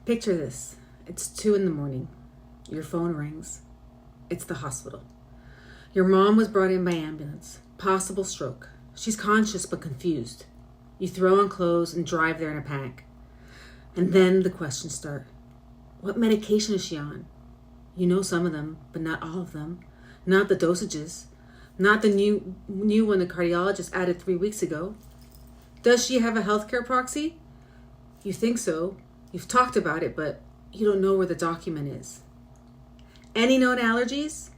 Picture this. It's 2 a.m. Your phone rings. It's the hospital. Your mom was brought in by ambulance. Possible stroke. She's conscious but confused. You throw on clothes and drive there in a panic. And then the questions start. What medication is she on? You know some of them, but not all of them. Not the dosages. Not the new one the cardiologist added 3 weeks ago. Does she have a healthcare proxy? You think so. You've talked about it, but you don't know where the document is. Any known allergies?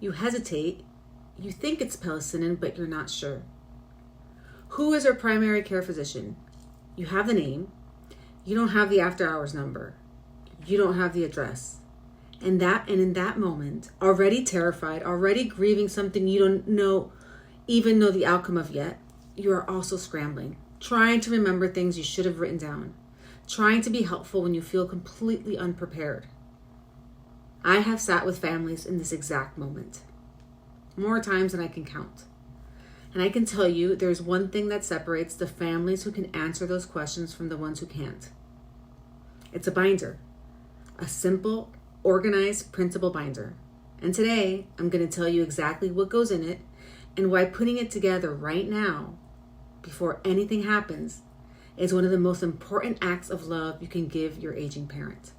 You hesitate. You think it's penicillin, but you're not sure. Who is her primary care physician? You have the name. You don't have the after hours number. You don't have the address. And in that moment, already terrified, already grieving something you don't even know the outcome of yet, you are also scrambling, trying to remember things you should have written down, trying to be helpful when you feel completely unprepared. I have sat with families in this exact moment, more times than I can count. And I can tell you there's one thing that separates the families who can answer those questions from the ones who can't. It's a binder, a simple, organized principle binder. And today, I'm going to tell you exactly what goes in it and why putting it together right now, before anything happens, is one of the most important acts of love you can give your aging parent.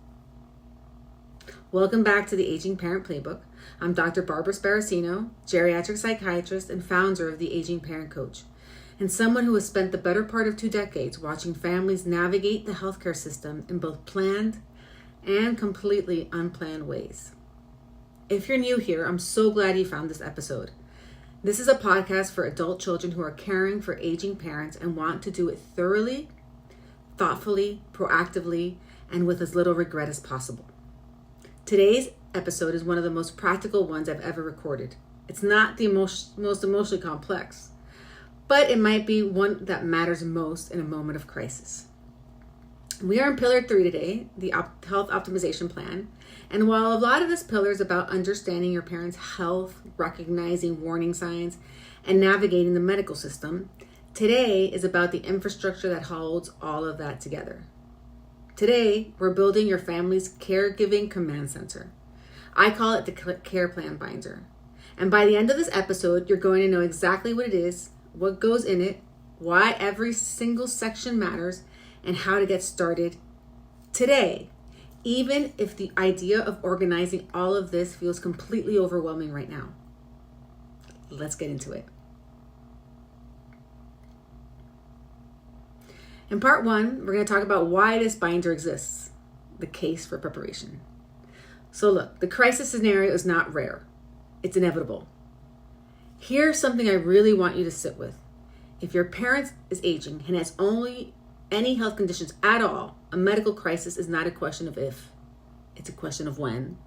Welcome back to the Aging Parent Playbook. I'm Dr. Barbara Sparacino, geriatric psychiatrist and founder of the Aging Parent Coach, and someone who has spent the better part of 2 decades watching families navigate the healthcare system in both planned and completely unplanned ways. If you're new here, I'm so glad you found this episode. This is a podcast for adult children who are caring for aging parents and want to do it thoroughly, thoughtfully, proactively, and with as little regret as possible. Today's episode is one of the most practical ones I've ever recorded. It's not the most emotionally complex, but it might be one that matters most in a moment of crisis. We are in Pillar 3 today, the Health Optimization Plan. And while a lot of this pillar is about understanding your parents' health, recognizing warning signs, and navigating the medical system, today is about the infrastructure that holds all of that together. Today, we're building your family's caregiving command center. I call it the care plan binder. And by the end of this episode, you're going to know exactly what it is, what goes in it, why every single section matters, and how to get started today, even if the idea of organizing all of this feels completely overwhelming right now. Let's get into it. In part 1, we're going to talk about why this binder exists, the case for preparation. So look, the crisis scenario is not rare. It's inevitable. Here's something I really want you to sit with. If your parent is aging and has only any health conditions at all, a medical crisis is not a question of if, it's a question of when.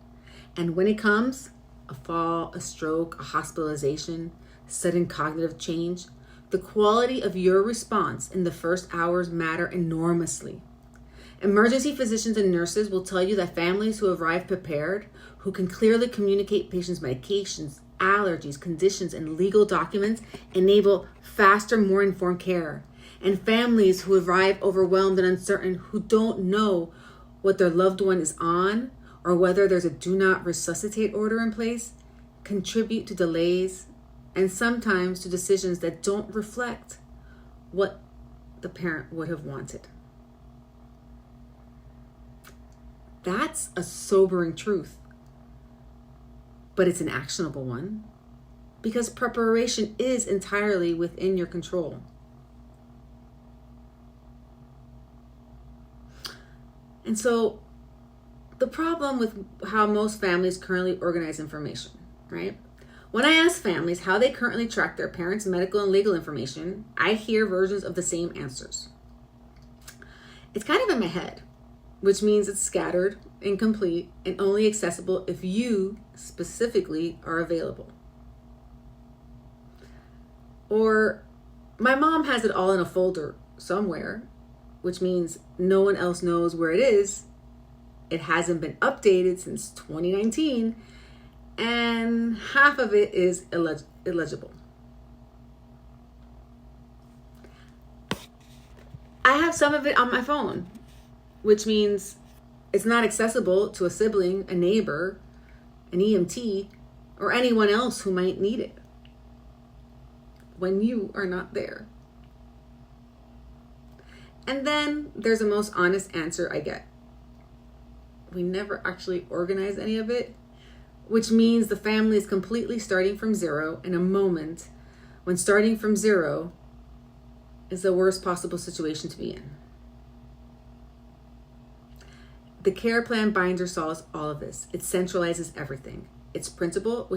And when it comes, a fall, a stroke, a hospitalization, sudden cognitive change, the quality of your response in the first hours matter enormously. Emergency physicians and nurses will tell you that families who arrive prepared, who can clearly communicate patients' medications, allergies, conditions, and legal documents, enable faster, more informed care. And families who arrive overwhelmed and uncertain, who don't know what their loved one is on or whether there's a do not resuscitate order in place, contribute to delays and sometimes to decisions that don't reflect what the parent would have wanted. That's a sobering truth, but it's an actionable one because preparation is entirely within your control. And so the problem with how most families currently organize information, right? When I ask families how they currently track their parents' medical and legal information, I hear versions of the same answers. It's kind of in my head, which means it's scattered, incomplete, and only accessible if you specifically are available. Or my mom has it all in a folder somewhere, which means no one else knows where it is. It hasn't been updated since 2019, and half of it is illegible. I have some of it on my phone, which means it's not accessible to a sibling, a neighbor, an EMT, or anyone else who might need it when you are not there. And then there's the most honest answer I get. We never actually organize any of it, which means the family is completely starting from zero in a moment when starting from zero is the worst possible situation to be in. The care plan binder solves all of this. It centralizes everything. Its principle was